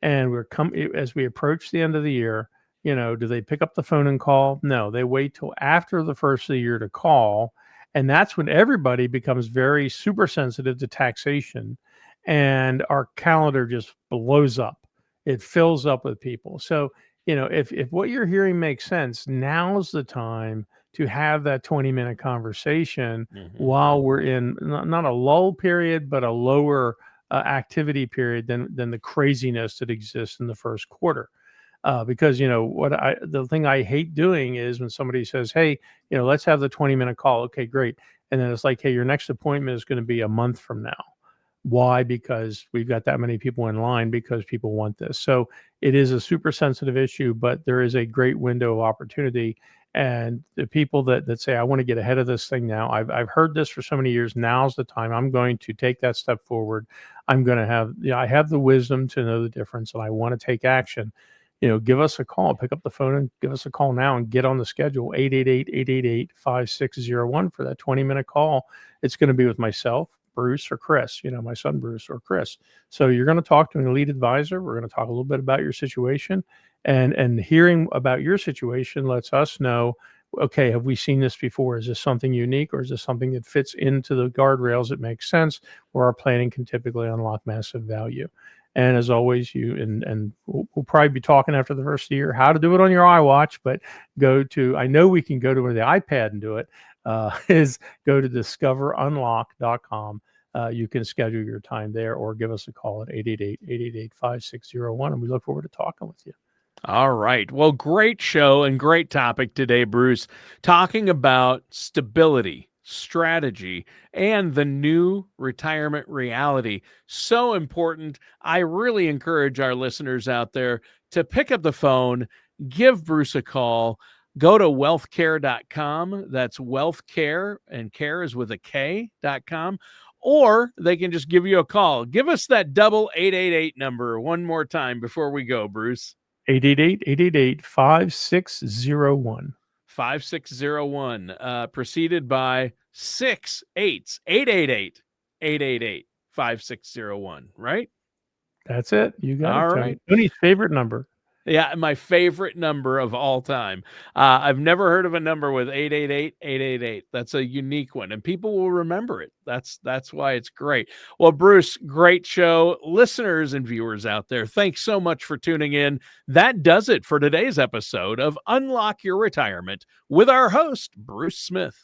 Speaker 1: and as we approach the end of the year. Do they pick up the phone and call? No, they wait till after the first of the year to call, and that's when everybody becomes very super sensitive to taxation, and our calendar just blows up. It fills up with people. So, if what you're hearing makes sense, now's the time to have that 20-minute conversation
Speaker 2: mhm.
Speaker 1: while we're in not a lull period, but a lower activity period than the craziness that exists in the first quarter. Because the thing I hate doing is when somebody says, "Hey, let's have the 20-minute call." Okay, great. And then it's like, "Hey, your next appointment is going to be a month from now." Why? Because we've got that many people in line because people want this. So it is a super sensitive issue, but there is a great window of opportunity. And the people that say, I want to get ahead of this thing now, I've heard this for so many years. Now's the time. I'm going to take that step forward. I'm going to have, I have the wisdom to know the difference and I want to take action. Give us a call, pick up the phone and give us a call now and get on the schedule 888-888-5601 for that 20-minute call. It's going to be with myself, Bruce, or Chris, my son Bruce or Chris. So you're going to talk to an elite advisor. We're going to talk a little bit about your situation, and hearing about your situation lets us know, okay, have we seen this before? Is this something unique, or is this something that fits into the guardrails that makes sense, where our planning can typically unlock massive value? And as always, we'll probably be talking after the first year how to do it on your iWatch, but I know we can go to the iPad and do it. is go to discoverunlock.com. You can schedule your time there or give us a call at 888-888-5601, and we look forward to talking with you.
Speaker 2: All right. Well, great show and great topic today, Bruce, talking about stability, strategy, and the new retirement reality. So important. I really encourage our listeners out there to pick up the phone, give Bruce a call, go to wealthcare.com. That's wealthcare, and care is with a K.com. Or they can just give you a call. Give us that double 888 number one more time before we go, Bruce.
Speaker 1: 888-888-5601.
Speaker 2: 5601, preceded by 6 8s, 888-888-5601, right?
Speaker 1: That's it. You got
Speaker 2: All
Speaker 1: it, Tony.
Speaker 2: right.
Speaker 1: Tony's favorite number.
Speaker 2: Yeah, my favorite number of all time. I've never heard of a number with 888-888. That's a unique one, and people will remember it. That's why it's great. Well, Bruce, great show. Listeners and viewers out there, thanks so much for tuning in. That does it for today's episode of Unlock Your Retirement with our host, Bruce Smith.